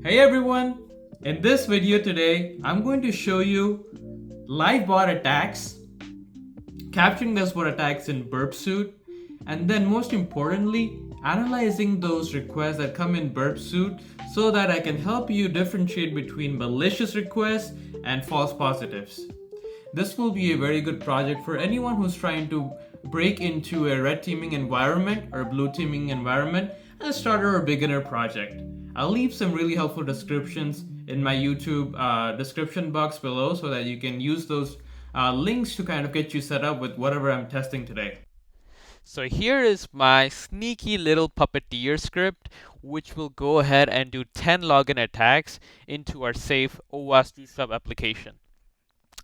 Hey everyone! In this video today, I'm going to show you live bot attacks, capturing those bot attacks in Burpsuite, and then most importantly, analyzing those requests that come in Burpsuite so that I can help you differentiate between malicious requests and false positives. This will be a very good project for anyone who's trying to break into a red teaming environment or blue teaming environment as a starter or beginner project. I'll leave some really helpful descriptions in my YouTube description box below so that you can use those links to kind of get you set up with whatever I'm testing today. So here is my sneaky little Puppeteer script, which will go ahead and do 10 login attacks into our safe OWASP Bootstrap application.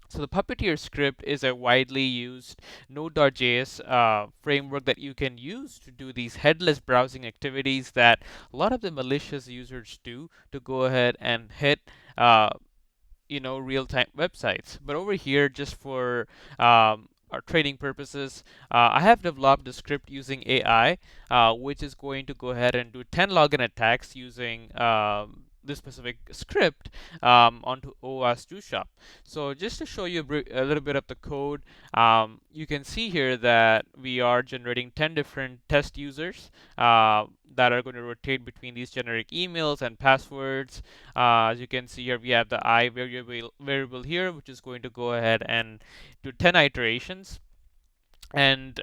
So the Puppeteer script is a widely used Node.js framework that you can use to do these headless browsing activities that a lot of the malicious users do to go ahead and hit real-time websites. But over here, just for our training purposes, I have developed a script using AI, which is going to go ahead and do 10 login attacks using this specific script onto OWASP Bootstrap. So just to show you a little bit of the code, you can see here that we are generating 10 different test users that are going to rotate between these generic emails and passwords. As you can see here, we have the I variable here, which is going to go ahead and do 10 iterations. And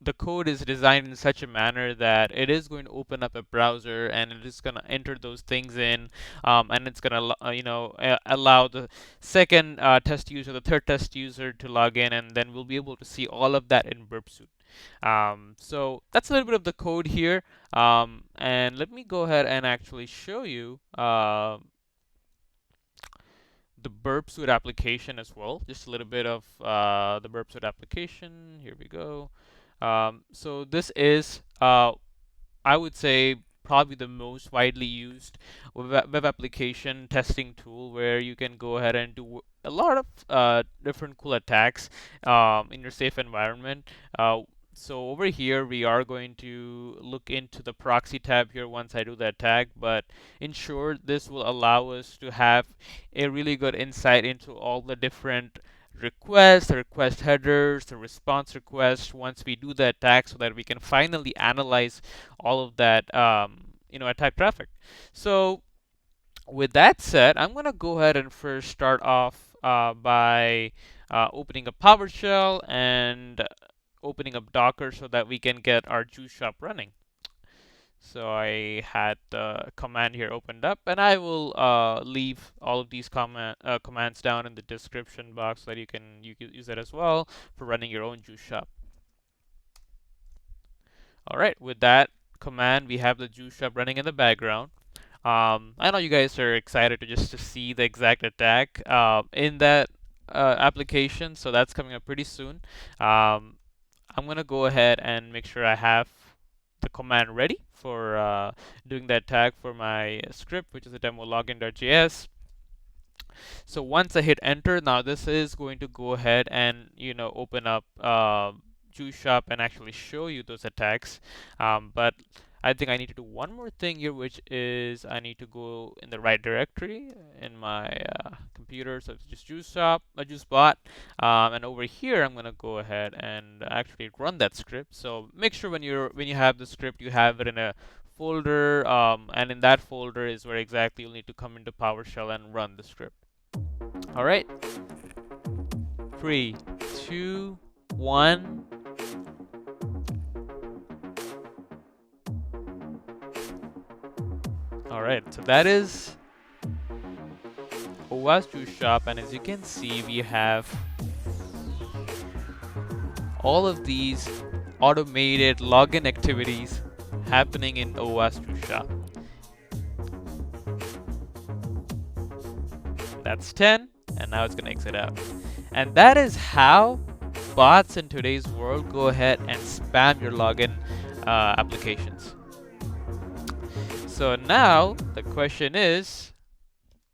the code is designed in such a manner that it is going to open up a browser and it is going to enter those things in, and it's going to allow the second test user, the third test user to log in, and then we'll be able to see all of that in Burpsuite. So that's a little bit of the code here, and let me go ahead and actually show you the Burpsuite application as well. Just a little bit of the Burpsuite application. Here we go. So this is, I would say, probably the most widely used web application testing tool where you can go ahead and do a lot of different cool attacks in your safe environment. So over here, we are going to look into the proxy tab here once I do the attack, but in short, this will allow us to have a really good insight into all the different requests, the request headers, the response requests once we do the attack so that we can finally analyze all of that attack traffic. So with that said, I'm going to go ahead and first start off by opening a PowerShell and opening up Docker so that we can get our juice shop running. So I had the command here opened up, and I will leave all of these commands down in the description box so that you can use that as well for running your own juice shop. All right, with that command, we have the juice shop running in the background. I know you guys are excited to see the exact attack in that application, so that's coming up pretty soon. I'm gonna go ahead and make sure I have the command ready for doing the attack for my script, which is a demo login.js. So once I hit enter, now this is going to go ahead and open up Juice Shop and actually show you those attacks. But I think I need to do one more thing here, which is I need to go in the right directory in my computer. So it's just Juice Shop, Juice Bot, and over here I'm gonna go ahead and actually run that script. So make sure when you have the script, you have it in a folder, and in that folder is where exactly you'll need to come into PowerShell and run the script. All right, 3, 2, 1. All right, so that is OWASP Juice Shop, and as you can see, we have all of these automated login activities happening in OWASP Juice Shop. That's 10, and now it's gonna exit out. And that is how bots in today's world go ahead and spam your login applications. So now the question is,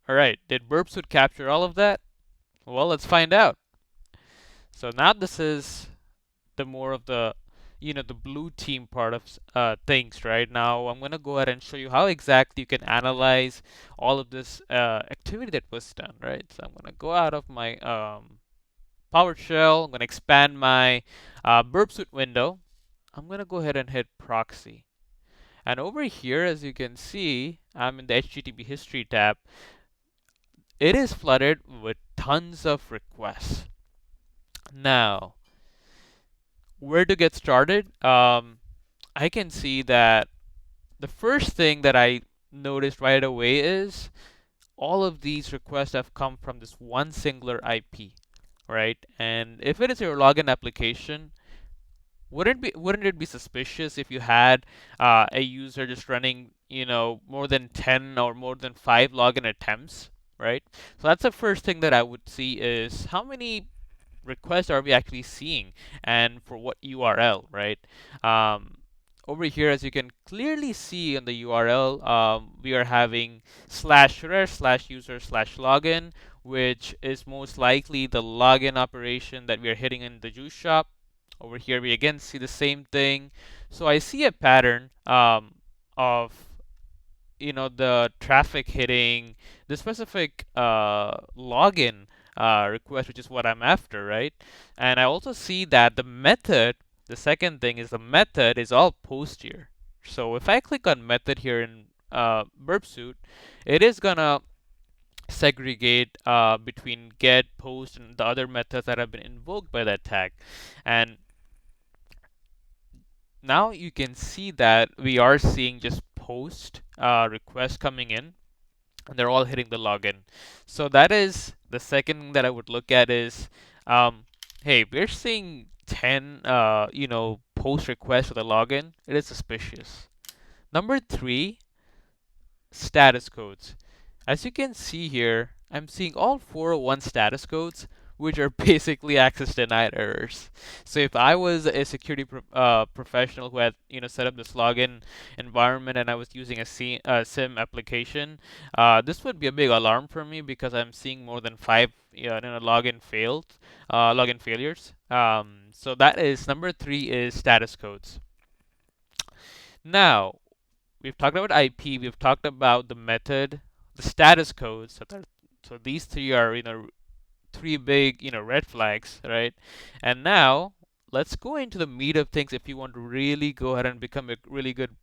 all right, did Burpsuite capture all of that? Well, let's find out. So now this is the more of the the blue team part of things. Right now, I'm gonna go ahead and show you how exactly you can analyze all of this activity that was done. Right. So I'm gonna go out of my PowerShell. I'm gonna expand my Burpsuite window. I'm gonna go ahead and hit proxy. And over here, as you can see, I'm in the HTTP history tab. It is flooded with tons of requests. Now, where to get started? I can see that the first thing that I noticed right away is all of these requests have come from this one singular IP, right? And if it is your login application, wouldn't it be suspicious if you had a user just running, more than 10 or more than 5 login attempts, right? So that's the first thing that I would see is how many requests are we actually seeing and for what URL, right? Um, Over here, as you can clearly see in the URL, we are having /rare/user/login, which is most likely the login operation that we are hitting in the juice shop. Over here, we again see the same thing. So I see a pattern of the traffic hitting the specific login request, which is what I'm after, right? And I also see that the second thing is the method is all post here. So if I click on method here in Burpsuite, it is gonna segregate between get, post, and the other methods that have been invoked by that tag. And now you can see that we are seeing just post requests coming in, and they're all hitting the login. So that is the second thing that I would look at is, hey, we're seeing 10, post requests for the login. It is suspicious. Number three, status codes. As you can see here, I'm seeing all 401 status codes, which are basically access denied errors. So if I was a security professional who had set up this login environment and I was using a SIM application, this would be a big alarm for me because I'm seeing more than 5 login failures. So that is number 3 is status codes. Now, we've talked about IP, we've talked about the method, the status codes. So these three are three big red flags, right? And now let's go into the meat of things. If you want to really go ahead and become a really good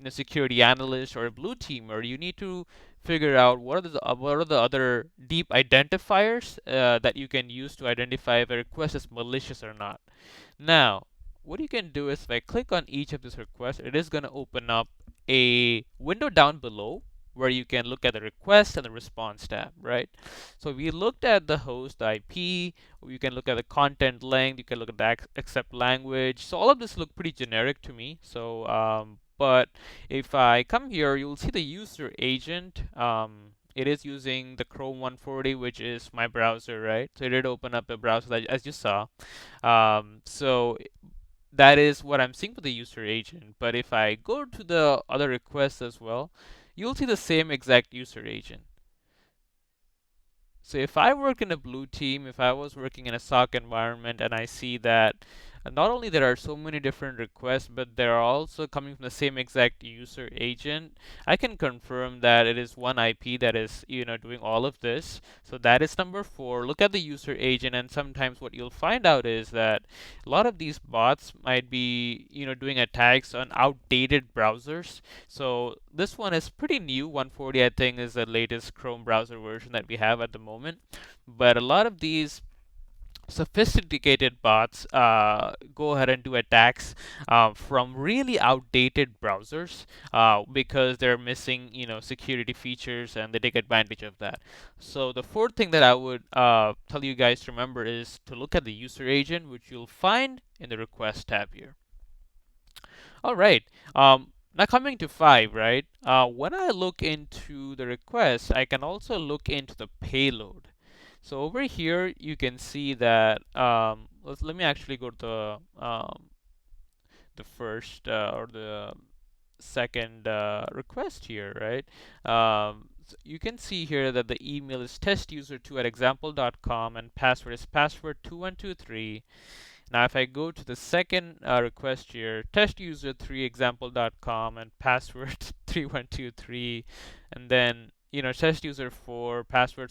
security analyst or a blue teamer, you need to figure out what are the other deep identifiers that you can use to identify if a request is malicious or not. Now, what you can do is if I click on each of these requests, it is going to open up a window down below where you can look at the request and the response tab, right? So we looked at the host IP, you can look at the content length, you can look at the accept language. So all of this look pretty generic to me. So, but if I come here, you'll see the user agent. It is using the Chrome 140, which is my browser, right? So it did open up a browser as you saw. So that is what I'm seeing for the user agent. But if I go to the other requests as well, you'll see the same exact user agent. So if I work in a blue team, if I was working in a SOC environment and I see that not only there are so many different requests, but they are also coming from the same exact user agent, I can confirm that it is one IP that is, doing all of this. So that is number 4. Look at the user agent, and sometimes what you'll find out is that a lot of these bots might be, doing attacks on outdated browsers. So this one is pretty new. 140, I think, is the latest Chrome browser version that we have at the moment. But a lot of these sophisticated bots go ahead and do attacks from really outdated browsers because they're missing security features, and they take advantage of that. So the fourth thing that I would tell you guys to remember is to look at the user agent, which you'll find in the request tab here. All right. Now coming to 5, right? When I look into the request, I can also look into the payload. So over here, you can see that. Let me actually go to the first or the second request here, right? So you can see here that the email is testuser2@example.com and password is password2123. Now, if I go to the second request here, test user 3 example.com and password 3123, and then test user 4 password.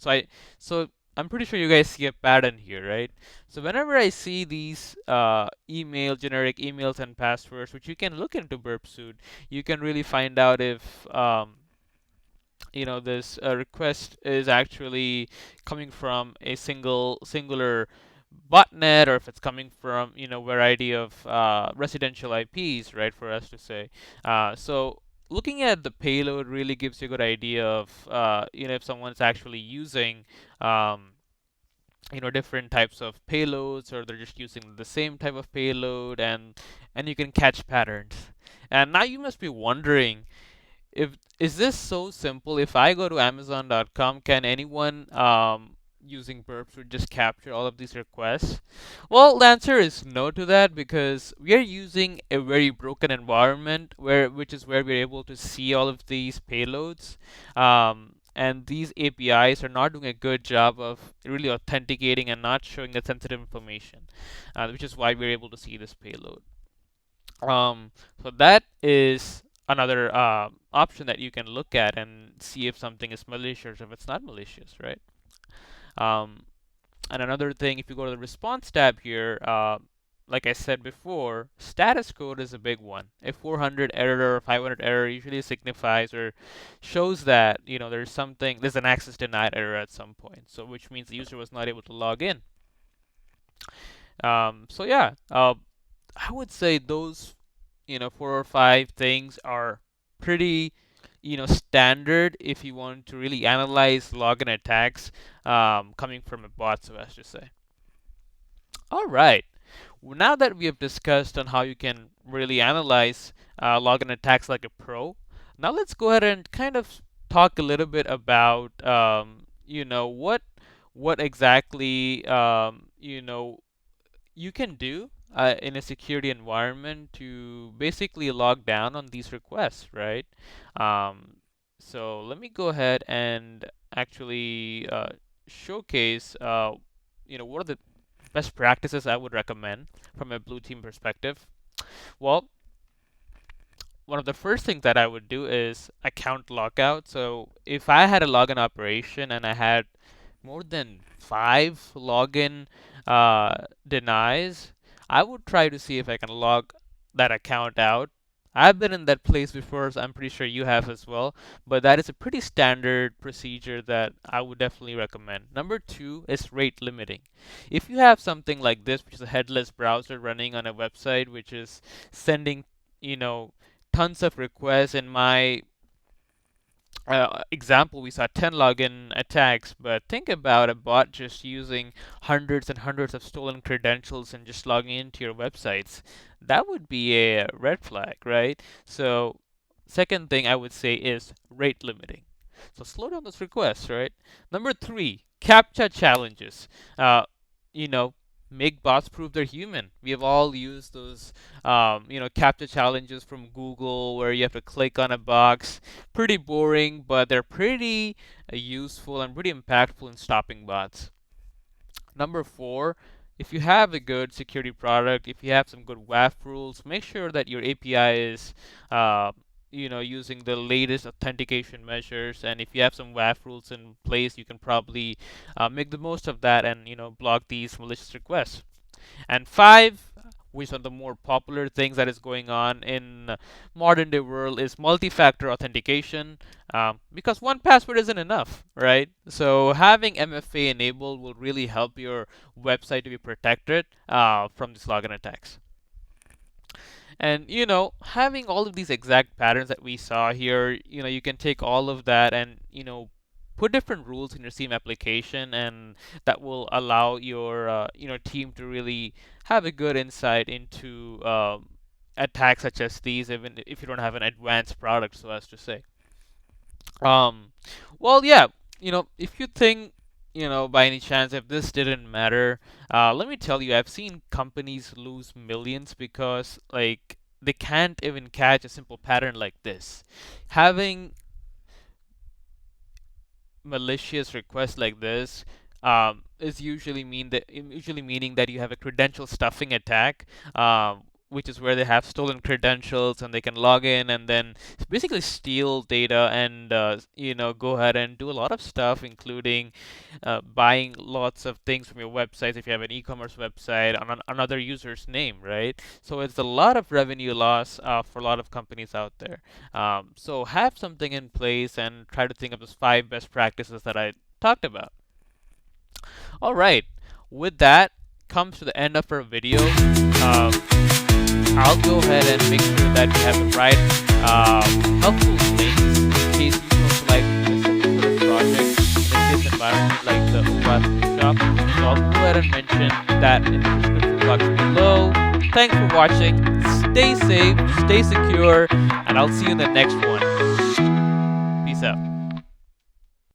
So I'm pretty sure you guys see a pattern here, right? So whenever I see these generic emails and passwords, which you can look into Burpsuite, you can really find out if this request is actually coming from a singular botnet, or if it's coming from variety of residential IPs, right? For us to say, so looking at the payload really gives you a good idea of if someone's actually using different types of payloads, or they're just using the same type of payload, and you can catch patterns. And now you must be wondering, if is this so simple? If I go to Amazon.com, can anyone using Burps would just capture all of these requests? Well, the answer is no to that, because we are using a very broken environment which is where we're able to see all of these payloads. And these APIs are not doing a good job of really authenticating and not showing the sensitive information, which is why we're able to see this payload. So that is another option that you can look at and see if something is malicious or if it's not malicious, right? Um, and another thing, if you go to the response tab here, like I said before, status code is a big one. A 400 error or 500 error usually signifies or shows that there's an access denied error at some point. So which means the user was not able to log in. So yeah, I would say those 4 or 5 things are pretty standard if you want to really analyze login attacks coming from a bot, so as to say. All right. Now that we have discussed on how you can really analyze login attacks like a pro, now let's go ahead and kind of talk a little bit about what exactly you can do in a security environment to basically log down on these requests, right? So let me go ahead and actually showcase, what are the best practices I would recommend from a blue team perspective. Well, one of the first things that I would do is account lockout. So if I had a login operation and I had more than 5 login denies, I would try to see if I can log that account out. I've been in that place before, so I'm pretty sure you have as well. But that is a pretty standard procedure that I would definitely recommend. Number 2 is rate limiting. If you have something like this, which is a headless browser running on a website, which is sending, you know, tons of requests, in my example, we saw 10 login attacks, but think about a bot just using hundreds and hundreds of stolen credentials and just logging into your websites. That would be a red flag, right? So, second thing I would say is rate limiting. So, slow down those requests, right? Number 3, CAPTCHA challenges. Uh, you know, make bots prove they're human. We have all used those, CAPTCHA challenges from Google where you have to click on a box. Pretty boring, but they're pretty useful and pretty impactful in stopping bots. Number 4, if you have a good security product, if you have some good WAF rules, make sure that your API is, using the latest authentication measures. And if you have some WAF rules in place, you can probably make the most of that and block these malicious requests. And 5, which are the more popular things that is going on in modern day world, is multi-factor authentication, because one password isn't enough, right? So having MFA enabled will really help your website to be protected from these login attacks. And having all of these exact patterns that we saw here, you can take all of that and put different rules in your SIEM application, and that will allow your team to really have a good insight into attacks such as these, even if you don't have an advanced product, so as to say. Um, well, yeah, if you think, by any chance, if this didn't matter, let me tell you, I've seen companies lose millions because, like, they can't even catch a simple pattern like this. Having malicious requests like this, is usually meaning that you have a credential stuffing attack, which is where they have stolen credentials and they can log in and then basically steal data and go ahead and do a lot of stuff, including buying lots of things from your websites if you have an e-commerce website on another user's name, right? So it's a lot of revenue loss for a lot of companies out there. So have something in place and try to think of those 5 best practices that I talked about. All right, with that comes to the end of our video. I'll go ahead and make sure that we have the right helpful links in case you also like this sort of project in this environment like the OWASP shop. So I'll go ahead and mention that in the description box below. Thanks for watching. Stay safe, stay secure, and I'll see you in the next one.